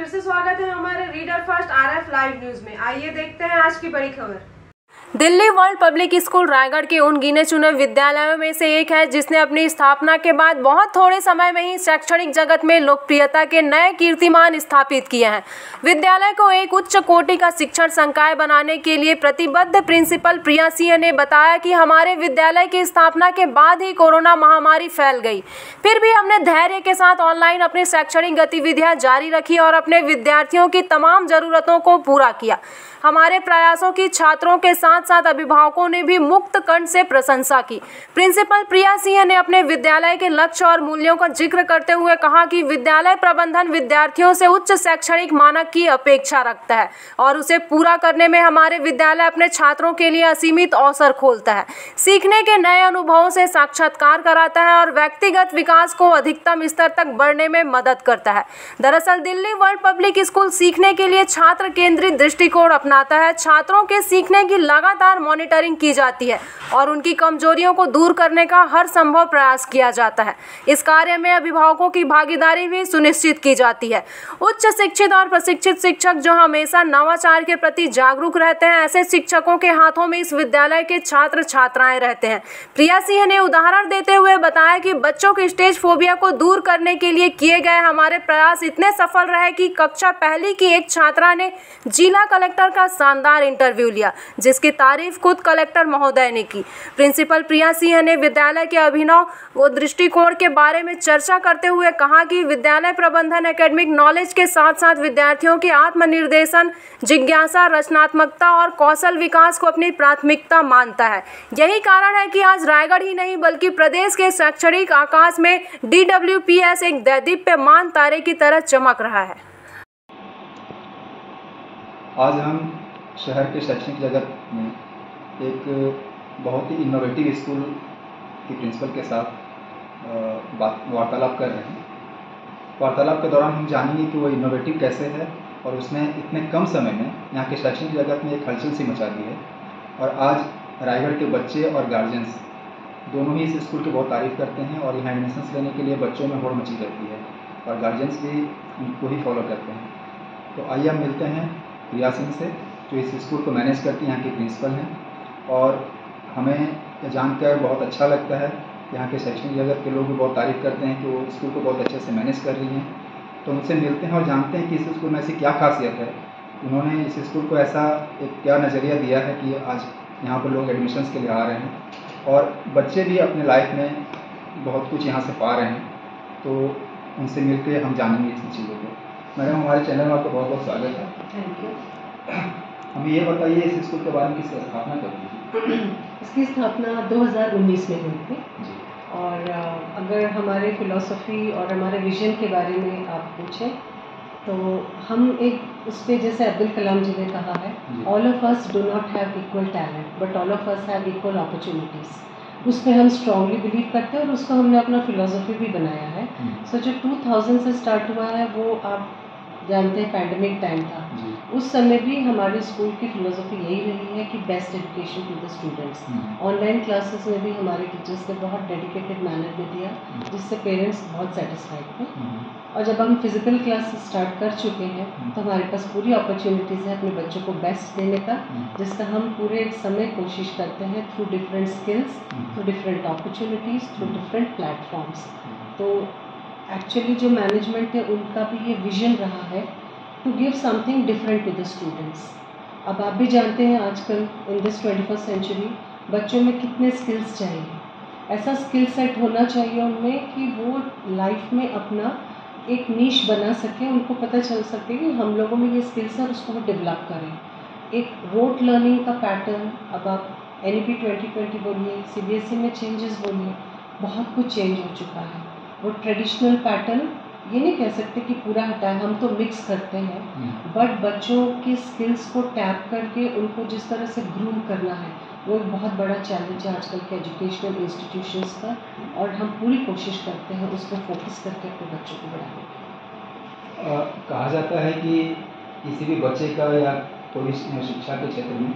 फिर से स्वागत है हमारे reader first RF live news में। आइए देखते हैं आज की बड़ी खबर। Delhi world public school Raigarh के उन गिने चुने विद्यालयों में से एक है जिसने अपनी स्थापना के बाद बहुत थोड़े समय में ही शैक्षणिक जगत में लोकप्रियता के नए कीर्तिमान स्थापित किए हैं। विद्यालय को एक उच्च कोटि का शिक्षण संकाय बनाने के लिए प्रतिबद्ध प्रिंसिपल प्रिया सिंह ने बताया कि हमारे विद्यालय की स्थापना के बाद ही कोरोना महामारी फैल गई, फिर भी हमने धैर्य के साथ ऑनलाइन अपनी शैक्षणिक गतिविधियां जारी रखी और अपने विद्यार्थियों की तमाम जरूरतों को पूरा किया। हमारे प्रयासों की छात्रों के साथ साथ अभिभावकों ने भी मुक्त कंठ से प्रशंसा की। प्रिंसिपल प्रिया सिंह ने अपने विद्यालय के लक्ष्य और मूल्यों का जिक्र करते हुए कहा कि विद्यालय प्रबंधन विद्यार्थियों से उच्च शैक्षणिक मानक की अपेक्षा रखता है और उसे पूरा करने में हमारे विद्यालय अपने छात्रों के लिए असीमित अवसर खोलता है, सीखने के नए अनुभवों से साक्षात्कार कराता है और व्यक्तिगत विकास को अधिकतम स्तर तक बढ़ने में मदद करता है। दरअसल दिल्ली वर्ल्ड पब्लिक स्कूल सीखने के लिए छात्र केंद्रित दृष्टिकोण अपनाता है। छात्रों के सीखने की लगातार मॉनिटरिंग की जाती है और उनकी कमजोरियों को दूर करने का हर संभव प्रयास किया जाता है। इस कार्य में अभिभावकों की भागीदारी भी सुनिश्चित की जाती है। उच्च शिक्षित और प्रशिक्षित शिक्षक जो हमेशा नवाचार के प्रति जागरूक रहते हैं, ऐसे शिक्षकों के हाथों में इस विद्यालय के छात्र छात्राएं रहते हैं। प्रिया सिंह ने उदाहरण देते हुए बताया कि बच्चों के स्टेज फोबिया को दूर करने के लिए किए गए हमारे प्रयास इतने सफल रहे कि कक्षा पहली की एक छात्रा ने जिला कलेक्टर का शानदार इंटरव्यू लिया, जिसकी तारीफ खुद कलेक्टर महोदय ने की। प्रिंसिपल प्रिया सिंह ने विद्यालय के अभिनव व दृष्टिकोण के बारे में चर्चा करते हुए कहा कि विद्यालय प्रबंधन एकेडमिक नॉलेज के साथ साथ विद्यार्थियों के आत्मनिर्देशन, जिज्ञासा, रचनात्मकता और कौशल विकास को अपनी प्राथमिकता मानता है। यही कारण है कि आज रायगढ़ ही नहीं बल्कि प्रदेश के शैक्षणिक आकाश में DWPS एक दैदीप्यमान तारे की तरह चमक रहा है। आज हम शहर के शैक्षणिक जगत में एक बहुत ही इनोवेटिव स्कूल की प्रिंसिपल के साथ वार्तालाप कर रहे हैं। वार्तालाप के दौरान हम जानेंगे कि वो इनोवेटिव कैसे है और उसने इतने कम समय में यहाँ के शैक्षणिक जगत में एक हलचल सी मचा दी है। और आज रायगढ़ के बच्चे और गार्जियंस दोनों ही इस स्कूल की बहुत तारीफ़ करते हैं और यहाँ एडमिशन्स लेने के लिए बच्चों में होड़ मची रहती है और गार्जियंस भी उनको ही फॉलो करते हैं। तो आइए हम मिलते हैं प्रिया सिंह से, जो इस स्कूल को मैनेज करती हैं, यहाँ की प्रिंसिपल हैं। और हमें जानकर बहुत अच्छा लगता है, यहाँ के शैक्षणिक जगत के लोग भी बहुत तारीफ़ करते हैं कि वो स्कूल को बहुत अच्छे से मैनेज कर रही हैं। तो उनसे मिलते हैं और जानते हैं कि इस स्कूल में ऐसी क्या खासियत है, उन्होंने इस स्कूल को ऐसा एक क्या नज़रिया दिया है कि आज यहाँ पर लोग एडमिशन्स के लिए आ रहे हैं और बच्चे भी अपने लाइफ में बहुत कुछ यहाँ से पा रहे हैं। तो उनसे मिलकर हम जानेंगे इन चीज़ों को। मैडम, हमारे चैनल में आपका बहुत बहुत स्वागत है। Thank you. हमें ये बताइए इस स्कूल के बारे में किसकी स्थापना कब हुई? इसकी स्थापना 2019 में हुई थी। जी। और अगर हमारे फिलॉसफी और हमारे विजन के बारे में आप पूछें तो हम एक उस पर, जैसे अब्दुल कलाम जी ने कहा है, all of us do not have equal talent but all of us have equal opportunities. उस पर हम स्ट्रांगली बिलीव करते हैं और उसको हमने अपना फिलॉसफी भी बनाया है। सो जो 2000 से स्टार्ट हुआ है वो आप जानते हैं पैंडमिक टाइम था, उस समय भी हमारे स्कूल की फिलोसफी यही रही है कि best education to the students. Online classes में भी हमारे टीचर्स ने बहुत डेडिकेटेड मैनर में दिया, जिससे पेरेंट्स बहुत सेटिस्फाइड थे। और जब हम फिजिकल क्लासेस स्टार्ट कर चुके हैं तो हमारे पास पूरी अपॉर्चुनिटीज़ है अपने बच्चों को बेस्ट देने का, जिसका हम पूरे समय कोशिश करते हैं through different skills, through different opportunities, through different platforms. तो एक्चुअली जो मैनेजमेंट है उनका भी ये विजन रहा है to give something different to the students. अब आप भी जानते हैं आजकल इन दिस 21st सेंचुरी बच्चों में कितने स्किल्स चाहिए। ऐसा स्किल सेट होना चाहिए उनमें कि वो लाइफ में अपना एक नीश बना सके, उनको पता चल सके कि हम लोगों में ये स्किल्स है और उसको वो डेवलप करें। एक रोट लर्निंग का पैटर्न, अब आप NEP 2020 बोलिए, CBSE में चेंजेस बोलिए, बहुत कुछ चेंज हो चुका है। वो ट्रेडिशनल पैटर्न ये नहीं कह सकते कि पूरा हटा है, हम तो मिक्स करते हैं, बट बच्चों के स्किल्स को टैप करके उनको जिस तरह से ग्रूम करना है वो एक बहुत बड़ा चैलेंज है आजकल के एजुकेशनल इंस्टीट्यूशंस का, और हम पूरी कोशिश करते हैं उस पर फोकस करके अपने बच्चों को बढ़ाने की। कहा जाता है कि किसी भी बच्चे का या कोई शिक्षा के क्षेत्र में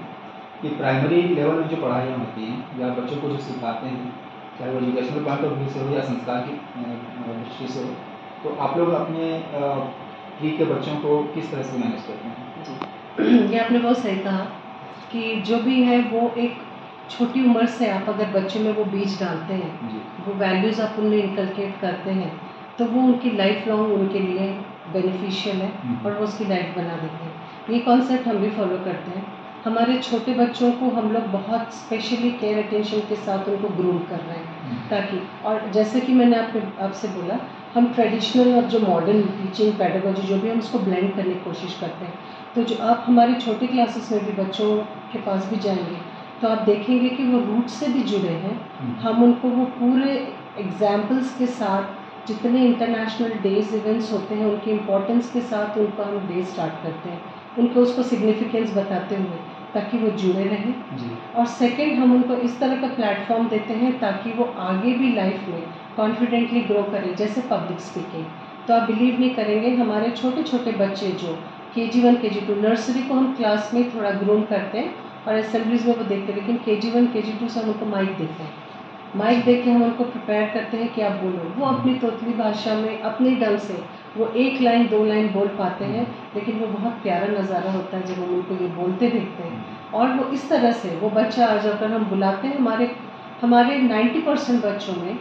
कि प्राइमरी लेवल में जो पढ़ाइयाँ होती हैं या बच्चों को जो सिखाते हैं, चाहे वो एजुकेशनल पॉइंट ऑफ व्यू से हो या संस्कार की दृष्टि से हो, तो आप लोग अपने प्री के बच्चों को किस तरह से मैनेज करते हैं? जी, ये आपने बहुत सही कहा कि जो भी है वो एक छोटी उम्र से आप अगर बच्चे में वो बीज डालते हैं, वो वैल्यूज़ आप उनमें इनकलकेट करते हैं, तो वो उनकी लाइफ लॉन्ग उनके लिए बेनिफिशियल है और वो उसकी लाइफ बना देते हैं। ये कॉन्सेप्ट हम भी फॉलो करते हैं। हमारे छोटे बच्चों को हम लोग बहुत स्पेशली केयर अटेंशन के साथ उनको ग्रूम कर रहे हैं, ताकि, और जैसे कि मैंने आपसे बोला, हम ट्रेडिशनल और जो मॉडर्न टीचिंग पेडागोजी जो भी हम उसको ब्लेंड करने की कोशिश करते हैं। तो जो आप हमारी छोटी क्लासेस में भी बच्चों के पास भी जाएंगे तो आप देखेंगे कि वो रूट से भी जुड़े हैं। हम उनको वो पूरे एग्जाम्पल्स के साथ, जितने इंटरनेशनल डेज इवेंट्स होते हैं उनकी इम्पोर्टेंस के साथ उनका हम डे स्टार्ट करते हैं, उनको उसको सिग्निफिकेंस बताते हुए, ताकि वो जुड़े रहें। और सेकंड, हम उनको इस तरह का प्लेटफॉर्म देते हैं ताकि वो आगे भी लाइफ में कॉन्फिडेंटली ग्रो करें, जैसे पब्लिक स्पीकिंग। तो आप बिलीव नहीं करेंगे, हमारे छोटे छोटे बच्चे जो KG1 KG2 नर्सरी को हम क्लास में थोड़ा ग्रूम करते हैं और असेंबलीज में वो देखते हैं, लेकिन KG1 KG2 से हम उनको माइक देते हैं। माइक दे के हम उनको प्रिपेयर करते हैं कि आप बोलो। वो अपनी तोतली भाषा में अपने ढंग से वो 1 लाइन 2 लाइन बोल पाते हैं, लेकिन वो बहुत प्यारा नज़ारा होता है जब हम उनको ये बोलते देखते हैं। और वो इस तरह से वो बच्चा आ जाकर हम बुलाते हैं। हमारे 90% बच्चों में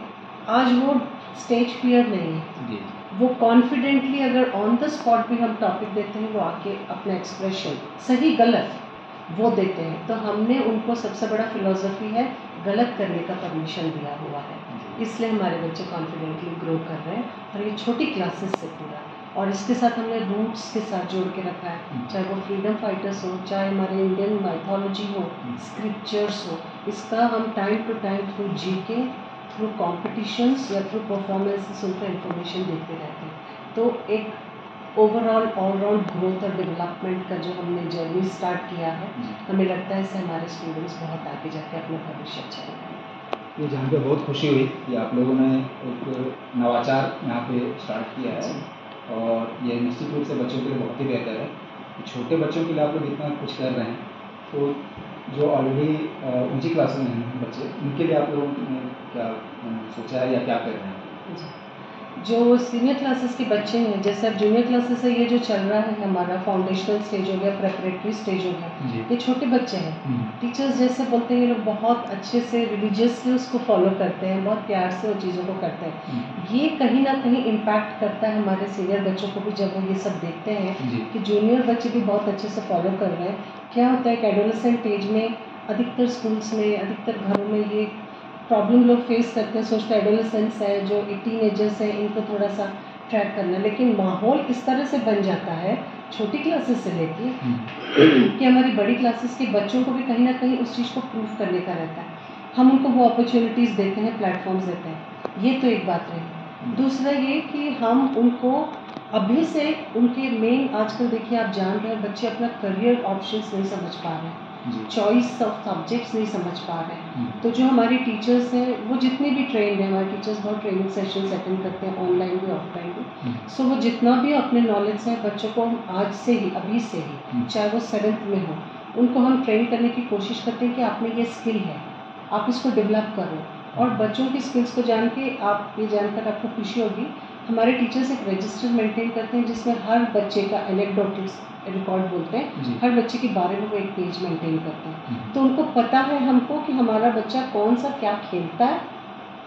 आज वो स्टेज फियर नहीं है। वो कॉन्फिडेंटली अगर ऑन द स्पॉट भी हम टॉपिक देते हैं, वो आके अपना एक्सप्रेशन सही गलत वो देते हैं। तो हमने उनको सबसे बड़ा फिलॉसफी है गलत करने का परमिशन दिया हुआ है, इसलिए हमारे बच्चे कॉन्फिडेंटली ग्रो कर रहे हैं। और ये छोटी क्लासेस से पूरा, और इसके साथ हमने रूट्स के साथ जोड़ के रखा है, चाहे वो फ्रीडम फाइटर्स हो, चाहे हमारे इंडियन माइथोलॉजी हो, स्क्रिप्चर्स हो। इसका हम time to time through GK, through competitions या थ्रू परफॉर्मेंसेस उनको इन्फॉर्मेशन देते रहते हैं। तो एक ओवरऑल ऑलराउंड ग्रोथ और डेवलपमेंट का जो हमने जर्नी स्टार्ट किया है, हमें लगता है इससे हमारे स्टूडेंट्स बहुत आगे जाके अपना भविष्य अच्छा बनाएंगे। ये जानकर बहुत खुशी हुई कि आप लोगों ने एक नवाचार यहाँ पे स्टार्ट किया है, और ये इंस्टीट्यूट से बच्चों के लिए बहुत ही बेहतर है। छोटे बच्चों के लिए आप लोग इतना कुछ कर रहे हैं, तो जो ऑलरेडी ऊंची क्लासों में हैं बच्चे, उनके लिए आप लोगों ने क्या सोचा है या क्या कर रहे हैं? जो सीनियर क्लासेस के बच्चे हैं, जैसे अब जूनियर क्लासेस है, ये जो चल रहा है हमारा फाउंडेशनल स्टेज हो गया, प्रेपरेटरी स्टेज हो गया, ये छोटे बच्चे हैं। टीचर्स जैसे बोलते हैं, ये लोग बहुत अच्छे से रिलीजियसली उसको फॉलो करते हैं, बहुत प्यार से वो चीज़ों को करते हैं। ये कहीं ना कहीं इम्पैक्ट करता है हमारे सीनियर बच्चों को भी, जब वो ये सब देखते हैं कि जूनियर बच्चे भी बहुत अच्छे से फॉलो कर रहे हैं। क्या होता है कि एडोलेसेंट एज में अधिकतर स्कूल्स में, अधिकतर घरों में ये प्रॉब्लम लोग फेस करते हैं, सोचते हैं एडोलेसेंस है, जो टीनेजर्स हैं, इनको थोड़ा सा ट्रैक करना। लेकिन माहौल इस तरह से बन जाता है छोटी क्लासेस से लेके कि हमारी बड़ी क्लासेस के बच्चों को भी कहीं ना कहीं उस चीज़ को प्रूव करने का रहता है। हम उनको वो अपॉर्चुनिटीज़ देते हैं, प्लेटफॉर्म्स देते हैं। ये तो एक बात रही। दूसरा ये कि हम उनको अभी से उनके मेन, आजकल देखिए आप जान रहे हैं, बच्चे अपना करियर ऑप्शंस नहीं समझ पा रहे हैं, चॉइस ऑफ सब्जेक्ट्स नहीं समझ पा रहे हैं। तो जो हमारी टीचर्स हैं, वो जितने भी ट्रेंड हैं, हमारे टीचर्स बहुत ट्रेनिंग सेशंस अटेंड करते हैं, ऑनलाइन भी ऑफलाइन भी। सो वो जितना भी अपने नॉलेज से बच्चों को हम आज से ही, अभी से ही, चाहे वो 7th में हो, उनको हम ट्रेन करने की कोशिश करते हैं कि आप में ये स्किल है, आप इसको डेवलप करो। और बच्चों की स्किल्स को जान के, आप ये जानकर आपको खुशी होगी, हमारे टीचर्स एक रजिस्टर मेंटेन करते हैं जिसमें हर बच्चे का एनेक्डोटिक्स रिकॉर्ड बोलते हैं, हर बच्चे के बारे में वो एक पेज मेंटेन करते हैं। तो उनको पता है हमको कि हमारा बच्चा कौन सा क्या खेलता है,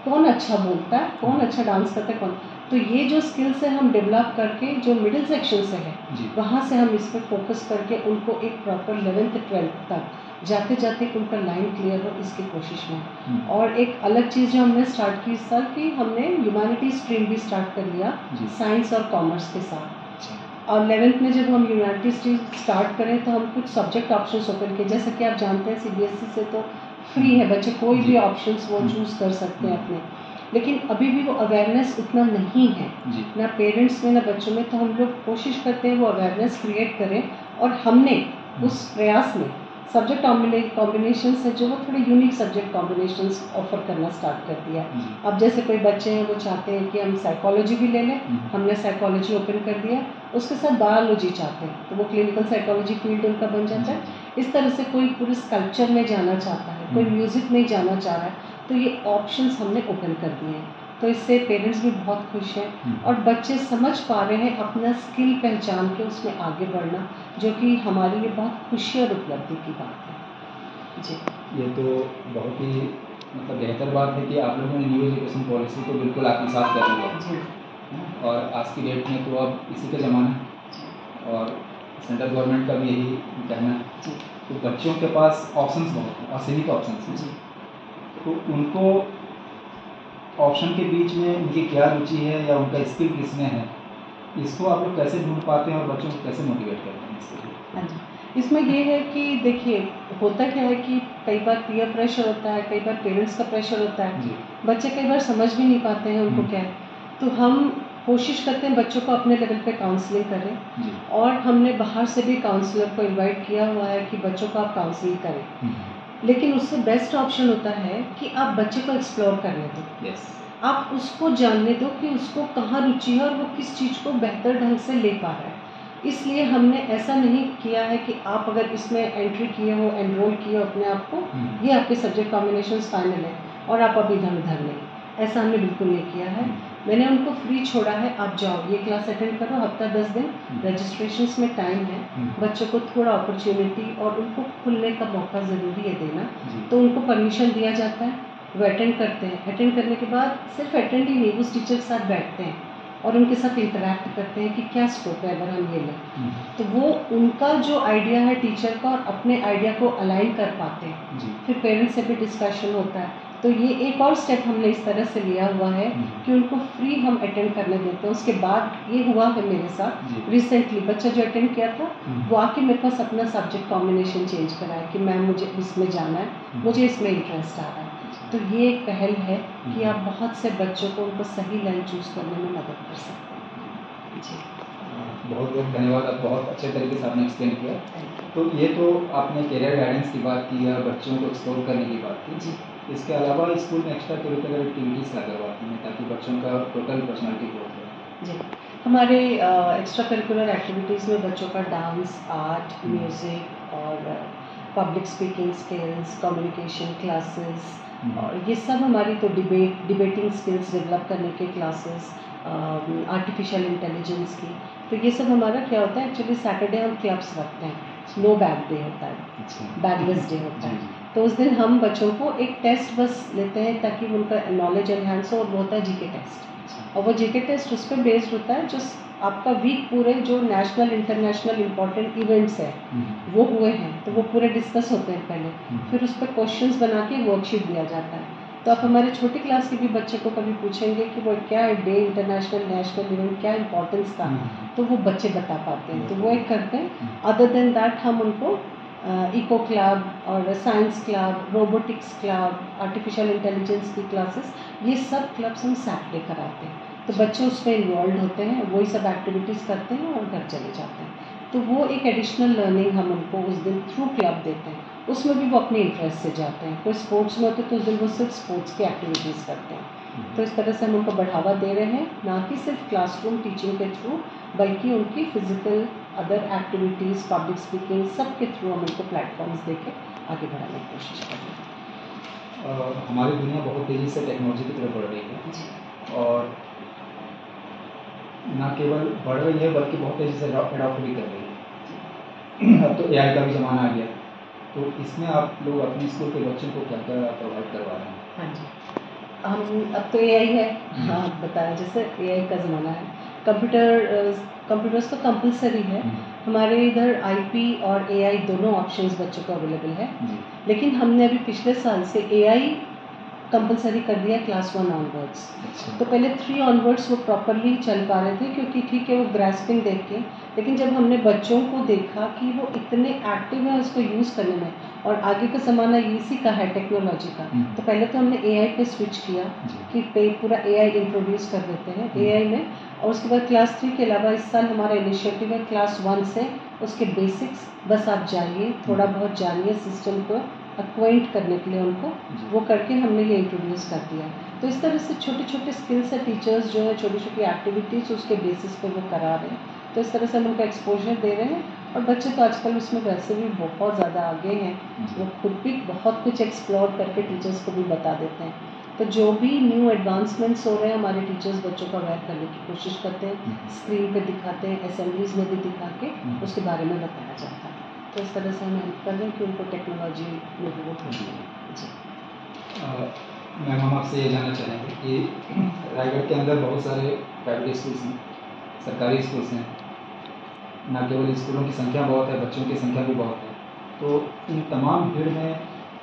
कौन अच्छा बोलता है, कौन अच्छा डांस करता है, कौन। तो ये जो स्किल्स है हम डेवलप करके, जो मिडिल सेक्शन से है वहाँ से हम इस पर फोकस करके उनको एक प्रॉपर 11th 12th तक जाते जाते उनका लाइन क्लियर हो, इसकी कोशिश में। और एक अलग चीज़ जो हमने स्टार्ट की इस साल की, हमने ह्यूमैनिटी स्ट्रीम भी स्टार्ट कर लिया साइंस और कॉमर्स के साथ। और 11th में जब हम ह्यूमैनिटी स्ट्रीम स्टार्ट करें तो हम कुछ सब्जेक्ट ऑप्शंस ओपन किए। जैसे कि आप जानते हैं CBSE से तो फ्री है, बच्चे कोई भी ऑप्शंस वो चूज़ कर सकते हैं अपने, लेकिन अभी भी वो अवेयरनेस उतना नहीं है ना पेरेंट्स में ना बच्चों में। तो हम लोग कोशिश करते हैं वो अवेयरनेस क्रिएट करें, और हमने उस प्रयास में सब्जेक्ट कॉम्बिनेशन से जो वो थोड़े यूनिक सब्जेक्ट कॉम्बिनेशंस ऑफर करना स्टार्ट कर दिया। अब जैसे कोई बच्चे हैं वो चाहते हैं कि हम साइकोलॉजी भी ले लें, हमने साइकोलॉजी ओपन कर दिया, उसके साथ बायोलॉजी चाहते हैं तो वो क्लिनिकल साइकोलॉजी फील्ड उनका बन जाता है। इस तरह से कोई पूरे स्कल्पचर में जाना चाहता है, कोई म्यूज़िक में जाना चाह रहा है, तो ये ऑप्शंस हमने ओपन कर दिए हैं। तो इससे पेरेंट्स भी बहुत खुश हैं और बच्चे समझ पा रहे हैं अपना स्किल पहचान के उसमें आगे बढ़ना, जो कि हमारे लिए बहुत खुशी और उपलब्धि की बात है जी। ये तो बहुत ही मतलब बेहतर बात है कि आप लोगों ने न्यू एजुकेशन पॉलिसी को बिल्कुल आत्मसात कर लिया जी। और आज की डेट में तो अब इसी का ज़माना है और सेंट्रल गवर्नमेंट का भी यही कहना है। तो बच्चों के पास ऑप्शंस बहुत हैं, असीमित ऑप्शंस हैं, तो उनको ऑप्शन के बीच में उनकी क्या रुचि है या उनका स्किल किसमें है, इसको आप लोग कैसे ढूंढ पाते हैं और बच्चों को कैसे मोटिवेट करते हैं इसके लिए? हाँ जी, इसमें ये है कि देखिए होता क्या है कि कई बार पीयर प्रेशर होता है, कई बार पेरेंट्स का प्रेशर होता है, बच्चे कई बार समझ भी नहीं पाते हैं उनको क्या है, तो हम कोशिश करते हैं बच्चों को अपने लेवल पे काउंसलिंग करें और हमने बाहर से भी काउंसलर को इनवाइट किया हुआ है कि बच्चों को आप काउंसलिंग करें। लेकिन उससे बेस्ट ऑप्शन होता है कि आप बच्चे को एक्सप्लोर करने दो, आप उसको जानने दो कि उसको कहाँ रुचि है और वो किस चीज़ को बेहतर ढंग से ले पा रहा है। इसलिए हमने ऐसा नहीं किया है कि आप अगर इसमें एंट्री किए हो, एनरोल किए हो अपने आप को, ये आपके सब्जेक्ट कॉम्बिनेशन फाइनल है और आप अब इधर उधर नहीं, ऐसा हमने बिल्कुल नहीं किया है। मैंने उनको फ्री छोड़ा है, आप जाओ ये क्लास अटेंड करो, हफ्ता 10 दिन रजिस्ट्रेशंस में टाइम है, बच्चों को थोड़ा अपॉर्चुनिटी और उनको खुलने का मौका ज़रूरी है देना, तो उनको परमिशन दिया जाता है, वो अटेंड करते हैं। अटेंड करने के बाद सिर्फ अटेंड ही नहीं, उस टीचर के साथ बैठते हैं और उनके साथ इंटरैक्ट करते हैं कि क्या स्कोप है अगर हम ये लें, तो वो उनका जो आइडिया है टीचर का और अपने आइडिया को अलाइन कर पाते हैं। फिर पेरेंट्स से भी डिस्कशन होता है, तो ये एक और स्टेप हमने इस तरह से लिया हुआ है कि उनको फ्री हम अटेंड करने देते हैं। उसके बाद ये हुआ है मेरे साथ रिसेंटली, बच्चा जो अटेंड किया था वो आके मेरे पास अपना सब्जेक्ट कॉम्बिनेशन चेंज कराया कि मैम मुझे इसमें जाना है, मुझे इसमें इंटरेस्ट आ रहा है। तो ये एक पहल है कि आप बहुत से बच्चों को उनको सही लाइन चूज़ करने में मदद कर सकते हैं जी। बहुत बहुत धन्यवाद, आप बहुत अच्छे तरीके से आपने एक्सप्लेन किया। तो ये तो आपने करियर गाइडेंस की बात की या बच्चों को एक्सप्लोर करने की बात की जी। इसके अलावा स्कूल में एक्स्ट्रा करिकुलर एक्टिविटीज़ क्या करवाती हैं ताकि बच्चों का टोटल पर्सनालिटी ग्रोथ हो? जी, हमारे एक्स्ट्रा करिकुलर एक्टिविटीज़ में बच्चों का डांस, आर्ट, म्यूज़िक और public speaking skills, communication classes और ये सब हमारी तो डिबेटिंग स्किल्स डेवलप करने के क्लासेस, आर्टिफिशियल इंटेलिजेंस की, तो ये सब हमारा क्या होता है एक्चुअली सैटरडे हम क्लब्स रखते हैं, नो बैग डे होता है, बैगलेस डे होता है, तो उस दिन हम बच्चों को एक टेस्ट बस लेते हैं ताकि उनका नॉलेज एनहांस हो, और वो होता है जीके टेस्ट, और वो जीके टेस्ट उस पर बेस्ड होता है जो आपका वीक पूरे जो नेशनल इंटरनेशनल इम्पॉर्टेंट इवेंट्स है वो हुए हैं, तो वो पूरे डिस्कस होते हैं पहले, फिर उस पर क्वेश्चंस बना के वर्कशीट दिया जाता है। तो आप हमारे छोटी क्लास के भी बच्चे को कभी पूछेंगे कि वो क्या है डे, इंटरनेशनल नेशनल इवेंट, क्या इंपॉर्टेंस था, तो वो बच्चे बता पाते हैं, तो वो एक करते हैं। अदर देन दैट हम उनको इको क्लब और science club, robotics club, artificial intelligence की क्लासेस, ये सब क्लब्स हम सैटरडे कराते हैं, तो बच्चे उसमें इन्वॉल्व होते हैं, वही सब एक्टिविटीज़ करते हैं और घर चले जाते हैं। तो वो एक एडिशनल लर्निंग हम उनको उस दिन थ्रू क्लब देते हैं, उसमें भी वो अपने इंटरेस्ट से जाते हैं। कोई स्पोर्ट्स में होते तो उस दिन वो सिर्फ स्पोर्ट्स की एक्टिविटीज़ करते हैं। तो इस तरह से हम उनको बढ़ावा दे रहे हैं, ना कि सिर्फ क्लासरूम टीचिंग के थ्रू, बल्कि उनकी physical other activities, public speaking, सब के थ्रू हम उनको प्लेटफॉर्म्स दे के आगे बढ़ाने की कोशिश कर रहे हैं। हमारी दुनिया बहुत तेज़ी से टेक्नोलॉजी की तरफ बढ़ रही है जी। और ना केवल बढ़ रही है बल्कि बहुत तेज़ी से अडॉप्ट भी कर रही है। अब तो एआई का भी ज़माना आ गया, तो इसमें आप लोग अपने स्कूल के बच्चों को क्या क्या प्रोवाइड करवा रहे हैं? हाँ जी, हम अब तो एआई है, हाँ बताया जैसे एआई का ज़माना है, कंप्यूटर्स तो कंपलसरी है। हमारे इधर आईपी और एआई दोनों ऑप्शंस बच्चों को अवेलेबल है, लेकिन हमने अभी पिछले साल से एआई कंपलसरी कर दिया क्लास 1 ऑनवर्ड्स। तो पहले 3 ऑनवर्ड्स वो प्रॉपरली चल पा रहे थे क्योंकि ठीक है वो ग्रास्पिंग देख के, लेकिन जब हमने बच्चों को देखा कि वो इतने एक्टिव है उसको यूज़ करने में, और आगे का ज़माना इसी का है टेक्नोलॉजी का, तो पहले तो हमने एआई पे स्विच किया कि पूरा एआई इंट्रोड्यूस कर देते हैं एआई में, और उसके बाद क्लास 3 के अलावा इस साल हमारा इनिशिएटिव है क्लास 1 से उसके बेसिक्स, बस आप जाइए थोड़ा बहुत जानिए सिस्टम को एक्वाइंट करने के लिए उनको, वो करके हमने ये इंट्रोड्यूस कर दिया। तो इस तरह से छोटे छोटे स्किल्स है, टीचर्स जो है छोटी छोटी एक्टिविटीज़ उसके बेसिस पे वो करा रहे हैं, तो इस तरह से हम उनको एक्सपोजर दे रहे हैं। और बच्चे तो आजकल उसमें वैसे भी बहुत ज़्यादा आगे हैं, वो खुद भी बहुत कुछ एक्सप्लोर करके टीचर्स को भी बता देते हैं। तो जो भी न्यू एडवांसमेंट्स हो रहे हैं हमारे टीचर्स बच्चों को अवेयर करने की कोशिश करते हैं, स्क्रीन पे दिखाते हैं, असेंबलीज में भी दिखा के उसके बारे में बताया जाता है। तो इस तरह से हम हेल्प कर रहे हैं कि उनको टेक्नोलॉजी में वो होती है। जी मैम, हम आपसे ये जानना चाहेंगे कि रायगढ़ के अंदर बहुत सारे प्राइवेट स्कूल्स हैं, सरकारी स्कूल्स हैं, ना केवल स्कूलों की संख्या बहुत है, बच्चों की संख्या भी बहुत है, तो इन तमाम भीड़ में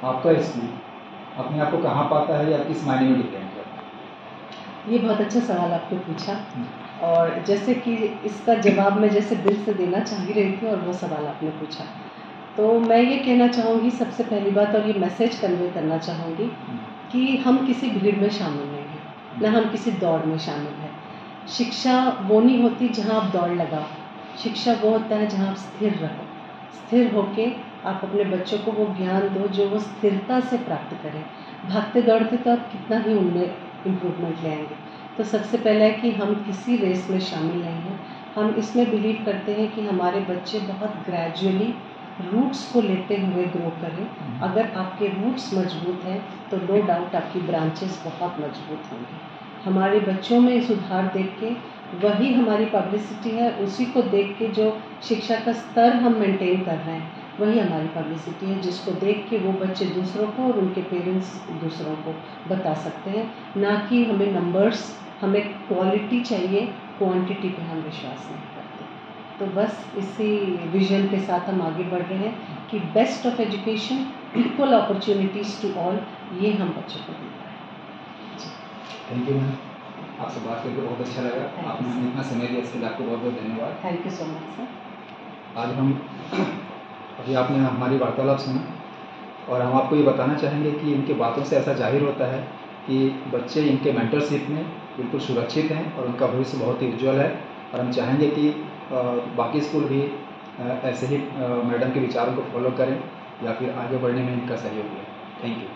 आपका स्कूल अपने आप को कहाँ पाता है या किस मायने में डिपेंड करता है? ये बहुत अच्छा सवाल आपने पूछा, और जैसे कि इसका जवाब मैं जैसे दिल से देना चाह ही रही थी और वो सवाल आपने पूछा, तो मैं ये कहना चाहूँगी सबसे पहली बात, और ये मैसेज कन्वे करना चाहूँगी कि हम किसी भीड़ में शामिल नहीं हैं, ना हम किसी दौड़ में शामिल हैं। शिक्षा वो नहीं होती जहाँ आप दौड़ लगाओ, शिक्षा वो होता है जहाँ आप स्थिर रहो, स्थिर होके आप अपने बच्चों को वो ज्ञान दो जो वो स्थिरता से प्राप्त करें। भागते दौड़ते तो आप कितना ही उनमें इम्प्रूवमेंट ले आएंगे। तो सबसे पहला है कि हम किसी रेस में शामिल नहीं हैं, हम इसमें बिलीव करते हैं कि हमारे बच्चे बहुत ग्रेजुअली रूट्स को लेते हुए ग्रो करें। अगर आपके रूट्स मजबूत हैं तो नो डाउट आपकी ब्रांचेस बहुत मजबूत होंगी। हमारे बच्चों में सुधार देख के वही हमारी पब्लिसिटी है, उसी को देख के जो शिक्षा का स्तर हम मेंटेन कर रहे हैं वही हमारी पब्लिसिटी है, जिसको देख के वो बच्चे दूसरों को और उनके पेरेंट्स दूसरों को बता सकते हैं। ना कि हमें नंबर्स, हमें क्वालिटी चाहिए, क्वांटिटी पे हम विश्वास नहीं करते। तो बस इसी विजन के साथ हम आगे बढ़ रहे हैं कि best of education, equal opportunities to all, ये हम बच्चों को दे रहे हैं। थैंक यू मैम, आपसे बात करके बहुत अच्छा लगा, आपने हमें इतना समय दिया, इसके लिए आपको बहुत बहुत धन्यवाद। Thank you so much sir. आज हम अभी आपने हमारी वार्तालाप सुना और हम आपको ये बताना चाहेंगे कि इनकी बातों से ऐसा जाहिर होता है कि बच्चे इनके मेंटरशिप में बिल्कुल सुरक्षित हैं और उनका भविष्य बहुत ही उज्जवल है, और हम चाहेंगे कि बाकी स्कूल भी ऐसे ही मैडम के विचारों को फॉलो करें या फिर आगे बढ़ने में इनका सहयोग लें। Thank you.